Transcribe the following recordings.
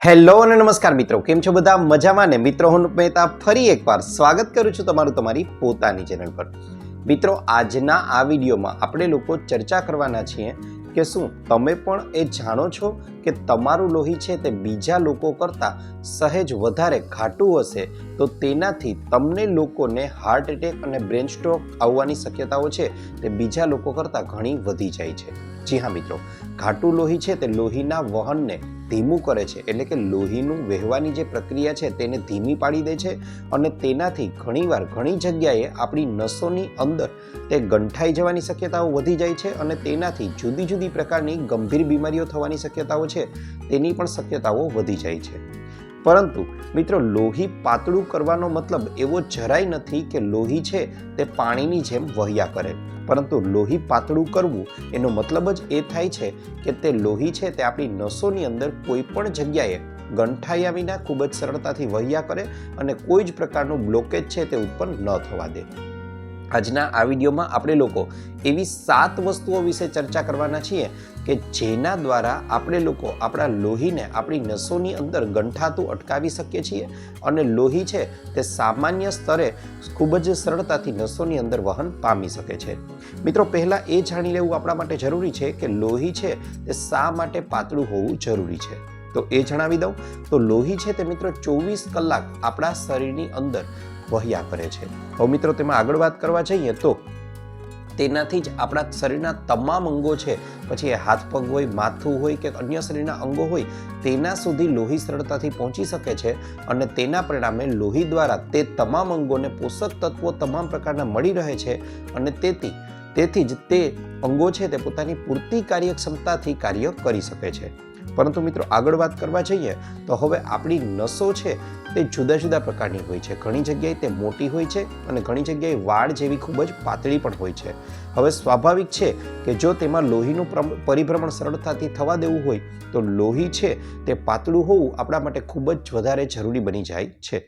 Hello અને નમસ્કાર મિત્રો, કેમ છો બધા? મજામાં ને? મિત્રો, હું મહેતા ફરી એકવાર સ્વાગત કરું છું તમારું તમારી પોતાની ચેનલ પર. મિત્રો, આજના આ વિડીયોમાં આપણે લોકો ચર્ચા કરવાના છીએ કે શું તમે પણ એ જાણો છો કે તમારું લોહી છે તે બીજા લોકો કરતાં સહેજ વધારે ઘાટું હશે તો તેનાથી તમને લોકોને હાર્ટ એટેક અને બ્રેન સ્ટ્રોક આવવાની શક્યતાઓ છે તે બીજા લોકો કરતાં ઘણી વધી જાય છે. જી હા મિત્રો, ઘાટું લોહી છે તે લોહીના વહનને ધીમું કરે છે, એટલે કે લોહીનું વહેવાની જે પ્રક્રિયા છે તેને ધીમી પાડી દે છે અને તેનાથી ઘણીવાર ઘણી જગ્યાએ આપણી નસોની અંદર તે ગંઠાઈ જવાની શક્યતાઓ વધી જાય છે અને તેનાથી જુદી જુદી પ્રકારની ગંભીર બીમારીઓ થવાની શક્યતાઓ છે તેની પણ શક્યતાઓ વધી જાય છે. પરંતુ મિત્રો, લોહી પાતળું કરવાનો મતલબ એવો જરાય નથી કે લોહી છે તે પાણીની જેમ વહ્યા કરે, પરંતુ લોહી પાતળું કરવું એનો મતલબ જ એ થાય છે કે તે લોહી છે તે આપણી નસોની અંદર કોઈ પણ જગ્યાએ ગંઠાયા વિના ખૂબ જ સરળતાથી વહ્યા કરે અને કોઈ જ પ્રકારનું બ્લોકેજ છે તે ઉત્પન્ન ન થવા દે. આજના આ વિડીયોમાં આપણે લોકો એવી 7 વસ્તુઓ વિશે ચર્ચા કરવાના છીએ કે જેના દ્વારા આપણે લોકો આપણા લોહીને આપણી નસોની અંદર ગંઠાતું અટકાવી શકીએ છીએ અને લોહી છે તે સામાન્ય સ્તરે ખૂબ જ સરળતાથી નસોની અંદર વહન પામી શકે છે. મિત્રો, પહેલાં એ જાણી લેવું આપણા માટે જરૂરી છે કે લોહી છે તે શા માટે પાતળું હોવું જરૂરી છે. તો એ જણાવી દઉં તો લોહી છે તે મિત્રો 24 કલાક આપણા શરીરની અંદર વહ્યા કરે છે. હવે મિત્રો, તેમાં આગળ વાત કરવા જઈએ તો તેનાથી જ આપણા શરીરના તમામ અંગો છે, પછી એ હાથ પગ હોય, માથું હોય કે અન્ય શરીરના અંગો હોય, તેના સુધી લોહી સરળતાથી પહોંચી શકે છે અને તેના પરિણામે લોહી દ્વારા તે તમામ અંગોને પોષક તત્વો તમામ પ્રકારના મળી રહે છે અને તેથી જ તે અંગો છે તે પોતાની પૂરતી કાર્યક્ષમતાથી કાર્ય કરી શકે છે. પરંતુ મિત્રો, આગળ વાત કરવા જઈએ તો હવે આપણી નસો છે તે જુદા જુદા પ્રકારની હોય છે. ઘણી જગ્યાએ તે મોટી હોય છે અને ઘણી જગ્યાએ વાળ જેવી ખૂબ જ પાતળી પણ હોય છે. હવે સ્વાભાવિક છે કે જો તેમાં લોહીનું પરિભ્રમણ સરળતાથી થવા દેવું હોય તો લોહી છે તે પાતળું હોવું આપણા માટે ખૂબ જ વધારે જરૂરી બની જાય છે.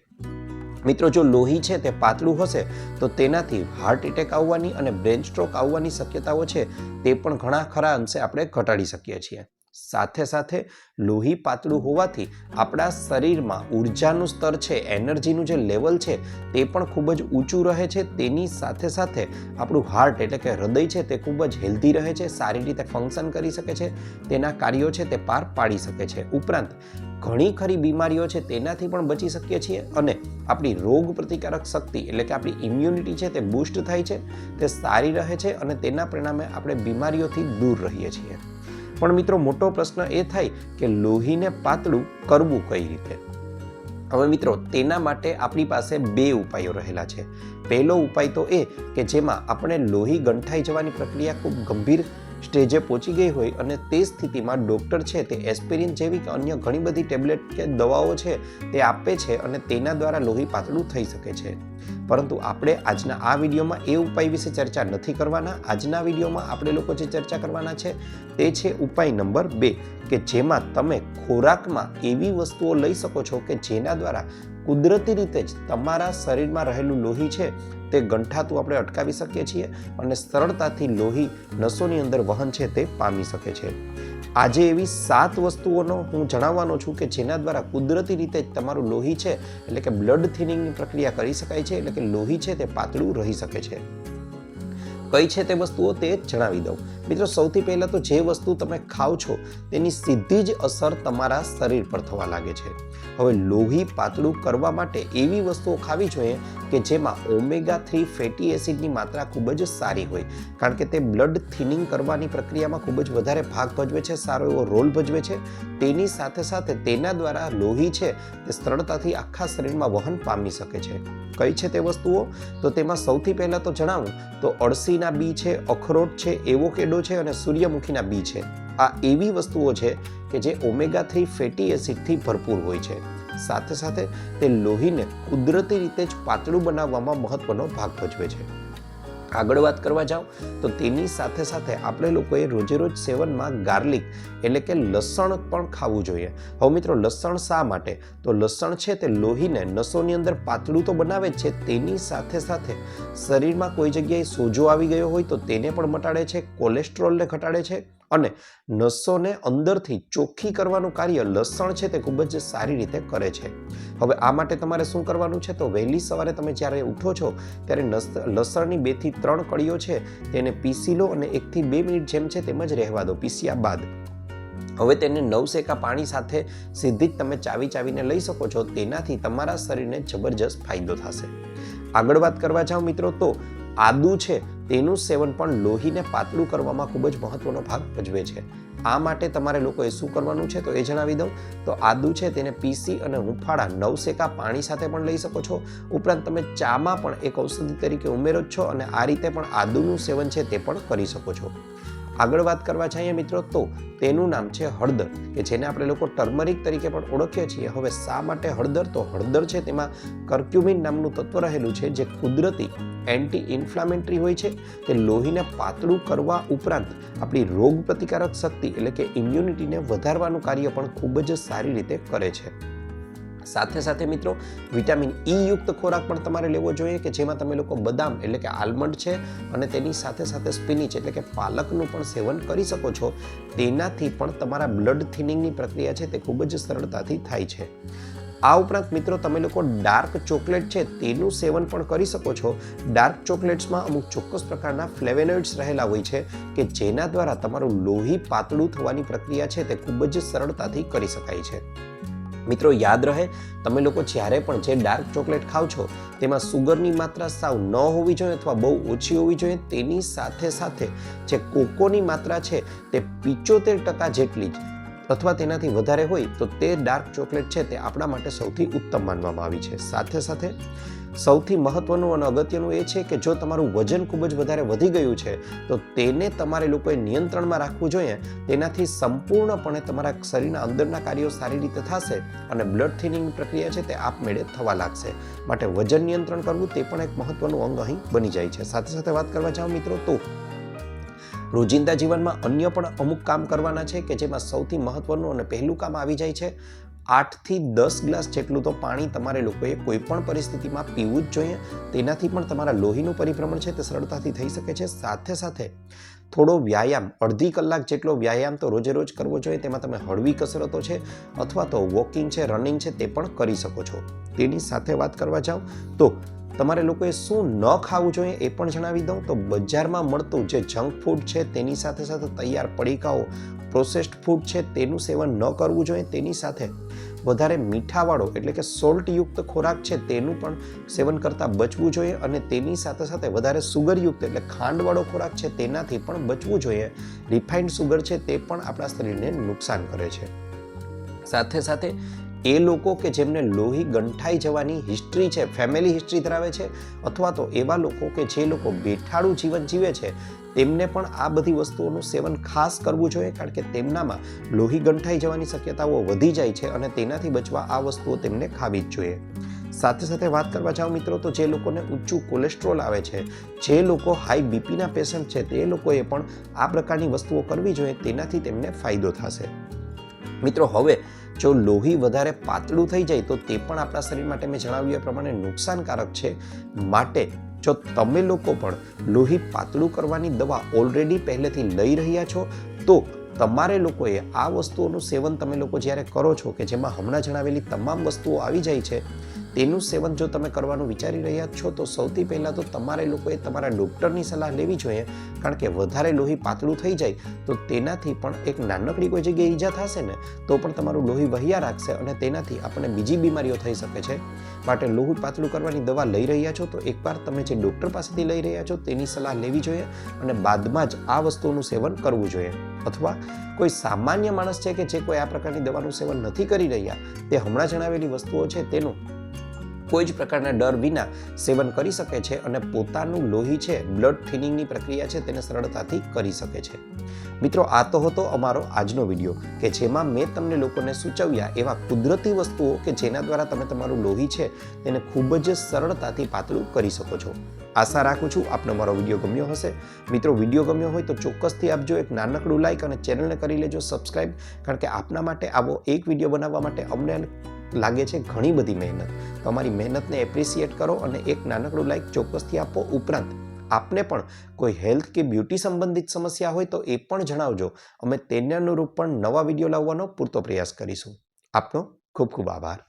મિત્રો, જો લોહી છે તે પાતળું હશે તો તેનાથી હાર્ટ એટેક આવવાની અને બ્રેન સ્ટ્રોક આવવાની શક્યતાઓ છે તે પણ ઘણા ખરા અંશે આપણે ઘટાડી શકીએ છીએ. સાથે સાથે લોહી પાતળું હોવાથી આપણા શરીરમાં ઉર્જાનું સ્તર છે, એનર્જીનું જે લેવલ છે તે પણ ખૂબ જ ઊંચું રહે છે. તેની સાથે સાથે આપણું હાર્ટ એટલે કે હૃદય છે તે ખૂબ જ હેલ્ધી રહે છે, સારી રીતે ફંક્શન કરી શકે છે, તેના કાર્યો છે તે પાર પાડી શકે છે. ઉપરાંત ઘણી ખરી બીમારીઓ છે તેનાથી પણ બચી શકીએ છીએ અને આપણી રોગ પ્રતિકારક શક્તિ એટલે કે આપણી ઇમ્યુનિટી છે તે બૂસ્ટ થાય છે, તે સારી રહે છે અને તેના પરિણામે આપણે બીમારીઓથી દૂર રહીએ છીએ. પણ મિત્રો, મોટો પ્રશ્ન એ થાય કે લોહીને પાતળું કરવું કઈ રીતે? હવે મિત્રો, તેના માટે આપણી પાસે 2 ઉપાયો રહેલા છે. પહેલો ઉપાય તો એ કે જેમાં આપણે લોહી ગંઠાઈ જવાની પ્રક્રિયા ખૂબ ગંભીર સ્ટેજે પહોંચી ગઈ હોય અને તે સ્થિતિમાં ડૉક્ટર છે તે એસ્પિરિન જેવી કે અન્ય ઘણી બધી ટેબ્લેટ કે દવાઓ છે તે આપે છે અને તેના દ્વારા લોહી પાતળું થઈ શકે છે. પરંતુ આપણે આજના આ વિડીયોમાં એ ઉપાય વિશે ચર્ચા નથી કરવાના. આજના વિડીયોમાં આપણે લોકો જે ચર્ચા કરવાના છે તે છે ઉપાય નંબર 2 કે જેમાં તમે ખોરાકમાં એવી વસ્તુઓ લઈ શકો છો કે જેના દ્વારા કુદરતી રીતે જ તમારા શરીરમાં રહેલું લોહી છે તે ગંઠાતું આપણે અટકાવી શકીએ છીએ અને સરળતાથી લોહી નસોની અંદર વહન છે તે પામી શકે છે. આજે એવી 7 વસ્તુઓનો હું જણાવવાનો છું કે જેના દ્વારા કુદરતી રીતે જ તમારું લોહી છે એટલે કે બ્લડ થિનિંગની પ્રક્રિયા કરી શકાય છે, એટલે કે લોહી છે તે પાતળું રહી શકે છે. કઈ છે તે વસ્તુઓ તે જણાવી દઉં. મિત્રો, સૌથી પહેલાં તો જે વસ્તુ તમે ખાઓ છો તેની સીધી જ અસર તમારા શરીર પર થવા લાગે છે. હવે લોહી પાતળું કરવા માટે એવી વસ્તુઓ ખાવી જોઈએ કે જેમાં ઓમેગા 3 ફેટી એસિડની માત્રા ખૂબ જ સારી હોય, કારણ કે તે બ્લડ થિનિંગ કરવાની પ્રક્રિયામાં ખૂબ જ વધારે ભાગ ભજવે છે, સારો એવો રોલ ભજવે છે. તેની સાથે સાથે તેના દ્વારા લોહી છે તે સરળતાથી આખા શરીરમાં વહન પામી શકે છે. કઈ છે તે વસ્તુઓ? તો તેમાં સૌથી પહેલાં તો જણાવું તો અળસીના બી છે, અખરોટ છે, એવોકેડો છે અને સૂર્યમુખીના બી છે. આ એવી વસ્તુઓ છે કે જે ઓમેગા 3 ફેટી એસિડથી ભરપૂર હોય છે. સાથે સાથે તે લોહીને કુદરતી રીતે જ પાતળું બનાવવામાં મહત્વનો ભાગ ભજવે છે. આગળ વાત કરવા જાઓ તો તેની સાથે સાથે આપણે લોકોએ રોજે રોજ સેવનમાં ગાર્લિક એટલે કે લસણ પણ ખાવું જોઈએ. હવે મિત્રો, લસણ શા માટે? તો લસણ છે તે લોહીને નસોની અંદર પાતળું તો બનાવે જ છે, તેની સાથે સાથે શરીરમાં કોઈ જગ્યાએ સોજો આવી ગયો હોય તો તેને પણ મટાડે છે, કોલેસ્ટ્રોલને ઘટાડે છે અને નસોને અંદરથી ચોખ્ખી કરવાનું કાર્ય લસણ છે તે ખૂબ જ સારી રીતે કરે છે. હવે આ માટે તમારે શું કરવાનું છે, તો વહેલી સવારે તમે જ્યારે ઉઠો છો ત્યારે લસણની 2 થી 3 કળીઓ છે તેને પીસી લો અને 1 થી 2 મિનિટ જેમ છે તેમ જ રહેવા દો. પીસ્યા બાદ હવે તેને નવસેકા પાણી સાથે સીધી જ તમે ચાવીને લઈ શકો છો. તેનાથી તમારા શરીરને જબરજસ્ત ફાયદો થશે. આગળ વાત કરવા જાઓ મિત્રો, તો આદુ છે તેનું સેવન પણ લોહીને પાતળું કરવામાં ખૂબ જ મહત્વનો ભાગ ભજવે છે. આ માટે તમારે લોકોએ શું કરવાનું છે તો એ જણાવી દઉં. તો આદુ છે તેને પીસી અને હુંફાળા નવસેકા પાણી સાથે પણ લઈ શકો છો. ઉપરાંત તમે ચામાં પણ એક ઔષધિ તરીકે ઉમેરો જ છો અને આ રીતે પણ આદુનું સેવન છે તે પણ કરી શકો છો. આગળ વાત કરવા જઈએ મિત્રો, તો તેનું નામ છે હળદર, કે જેને આપણે લોકો ટર્મરિક તરીકે પણ ઓળખીએ છીએ. હવે શા માટે હળદર? તો હળદર છે તેમાં કર્ક્યુમિન નામનું તત્વ રહેલું છે જે કુદરતી એન્ટી ઇન્ફ્લામેટરી હોય છે. તે લોહીને પાતળું કરવા ઉપરાંત આપણી રોગ પ્રતિકારક શક્તિ એટલે કે ઇમ્યુનિટીને વધારવાનું કાર્ય પણ ખૂબ જ સારી રીતે કરે છે. સાથે સાથે મિત્રો વિટામિન ઈ યુક્ત ખોરાક પણ તમારે લેવો જોઈએ, કે જેમાં તમે લોકો બદામ એટલે કે આલમંડ છે અને તેની સાથે સાથે સ્પિનિચ એટલે કે પાલકનું પણ સેવન કરી શકો છો. તેનાથી પણ તમારા બ્લડ થિનિંગની પ્રક્રિયા છે તે ખૂબ જ સરળતાથી થાય છે. આ ઉપરાંત મિત્રો તમે લોકો ડાર્ક ચોકલેટ છે તેનું સેવન પણ કરી શકો છો. ડાર્ક ચોકલેટ્સમાં અમુક ચોક્કસ પ્રકારના ફ્લેવેનોઇડ્સ રહેલા હોય છે કે જેના દ્વારા તમારું લોહી પાતળું થવાની પ્રક્રિયા છે તે ખૂબ જ સરળતાથી કરી શકાય છે. મિત્રો યાદ રહે, તમે લોકો જ્યારે પણ જે ડાર્ક ચોકલેટ ખાવ છો તેમાં સુગરની માત્રા સાવ ન હોવી જોઈએ અથવા બહુ ઓછી હોવી જોઈએ. તેની સાથે સાથે જે કોકોની માત્રા છે તે 75% જેટલી જ અથવા તેનાથી વધારે હોય તો તે ડાર્ક ચોકલેટ છે તે આપણા માટે સૌથી ઉત્તમ માનવામાં આવી છે. સાથે સાથે સૌથી મહત્વનું અને અગત્યનું એ છે કે જો તમારું વજન ખૂબ જ વધારે વધી ગયું છે તો તેને તમારે લોકોએ નિયંત્રણમાં રાખવું જોઈએ. તેનાથી સંપૂર્ણપણે તમારા શરીરના અંદરના કાર્યો સારી રીતે થશે અને બ્લડ થિનિંગની પ્રક્રિયા છે તે આપમેળે થવા લાગશે. માટે વજન નિયંત્રણ કરવું તે પણ એક મહત્વનું અંગ અહીં બની જાય છે. સાથે સાથે વાત કરવા જાઓ મિત્રો, તો રોજિંદા જીવનમાં અન્ય પણ અમુક કામ કરવાના છે કે જેમાં સૌથી મહત્વનું અને પહેલું કામ આવી જાય છે 8 થી 10 ગ્લાસ જેટલું તો પાણી તમારે લોકોએ કોઈ પણ પરિસ્થિતિમાં પીવું જ જોઈએ. તેનાથી પણ તમારા લોહીનું પરિભ્રમણ છે તે સરળતાથી થઈ શકે છે. સાથે સાથે થોડો વ્યાયામ, અડધી કલાક જેટલો વ્યાયામ તો રોજે રોજ કરવો જોઈએ. તેમાં તમે હળવી કસરતો છે અથવા તો વોકિંગ છે, રનિંગ છે તે પણ કરી શકો છો. તેની સાથે વાત કરવા જાઓ તો તમારે લોકોએ શું ન ખાવું જોઈએ એ પણ જણાવી દઉં. તો બજારમાં મળતું જે જંક ફૂડ છે તેની સાથે સાથે તૈયાર પડીકાઓ, પ્રોસેસ્ડ ફૂડ છે તેનું સેવન ન કરવું જોઈએ. તેની સાથે વધારે મીઠાવાળો એટલે કે સોલ્ટયુક્ત ખોરાક છે તેનું પણ સેવન કરતાં બચવું જોઈએ અને તેની સાથે સાથે વધારે સુગરયુક્ત એટલે ખાંડવાળો ખોરાક છે તેનાથી પણ બચવું જોઈએ. રિફાઇન્ડ સુગર છે તે પણ આપણા શરીરને નુકસાન કરે છે. સાથે સાથે એ લોકો કે જેમને લોહી ગંઠાઈ જવાની હિસ્ટ્રી છે, ફેમિલી હિસ્ટ્રી ધરાવે છે, અથવા તો એવા લોકો કે જે લોકો બેઠાડું જીવન જીવે છે તેમને પણ આ બધી વસ્તુઓનું સેવન ખાસ કરવું જોઈએ, કારણ કે તેમનામાં લોહી ગંઠાઈ જવાની શક્યતાઓ વધી જાય છે અને તેનાથી બચવા આ વસ્તુઓ તેમને ખાવી જ જોઈએ. સાથે સાથે વાત કરવા જાઓ મિત્રો, તો જે લોકોને ઊંચું કોલેસ્ટ્રોલ આવે છે, જે લોકો હાઈ બીપીના પેશન્ટ છે તે લોકોએ પણ આ પ્રકારની વસ્તુઓ કરવી જોઈએ. તેનાથી તેમને ફાયદો થશે. મિત્રો હવે જો લોહી વધારે પાતળું થઈ જાય તો તે પણ આપણા શરીર માટે મેં જણાવ્યું એ પ્રમાણે નુકસાનકારક છે. માટે જો તમે લોકો પણ લોહી પાતળું કરવાની દવા ઓલરેડી પહેલેથી લઈ રહ્યા છો તો તમારે લોકોએ આ વસ્તુઓનું સેવન તમે લોકો જ્યારે કરો છો કે જેમાં હમણાં જણાવેલી તમામ વસ્તુઓ આવી જાય છે તેનું સેવન જો તમે કરવાનું વિચારી રહ્યા છો તો સૌથી પહેલાં તો તમારે લોકોએ તમારા ડૉક્ટરની સલાહ લેવી જોઈએ, કારણ કે વધારે લોહી પાતળું થઈ જાય તો તેનાથી પણ એક નાનકડી કોઈ જગ્યાએ ઈજા થશે ને તો પણ તમારું લોહી વહ્યા રાખશે અને તેનાથી આપણને બીજી બીમારીઓ થઈ શકે છે. માટે લોહી પાતળું કરવાની દવા લઈ રહ્યા છો તો એકવાર તમે જે ડૉક્ટર પાસેથી લઈ રહ્યા છો તેની સલાહ લેવી જોઈએ અને બાદમાં જ આ વસ્તુઓનું સેવન કરવું જોઈએ. અથવા કોઈ સામાન્ય માણસ છે કે જે કોઈ આ પ્રકારની દવાનું સેવન નથી કરી રહ્યા તે હમણાં જણાવેલી વસ્તુઓ છે તેનું કોઈ જ પ્રકારના ડર વિના સેવન કરી શકે છે અને પોતાનું લોહી છે, બ્લડ થિનિંગની પ્રક્રિયા છે તેને સરળતાથી કરી શકે છે. મિત્રો આ તો હતો અમારો આજનો વિડીયો કે જેમાં મેં તમને લોકોને સૂચવ્યા એવા કુદરતી વસ્તુઓ કે જેના દ્વારા તમે તમારું લોહી છે તેને ખૂબ જ સરળતાથી પાતળું કરી શકો છો. આશા રાખું છું આપને મારો વિડીયો ગમ્યો હશે. મિત્રો વિડીયો ગમ્યો હોય તો ચોક્કસથી આપજો એક નાનકડું લાઇક અને ચેનલને કરી લેજો સબસ્ક્રાઈબ, કારણ કે આપના માટે આવો એક વિડીયો બનાવવા માટે અમને લાગે છે ઘણી બધી મહેનત. તમારી મહેનતને એપ્રિશિએટ કરો અને એક નાનકડું લાઇક ચોક્કસથી આપો. ઉપરાંત આપને પણ કોઈ હેલ્થ કે બ્યુટી સંબંધિત સમસ્યા હોય તો એ પણ જણાવજો. અમે તેને અનુરૂપ પણ નવા વિડીયો લાવવાનો પૂરતો પ્રયાસ કરીશું. આપનો ખૂબ ખૂબ આભાર.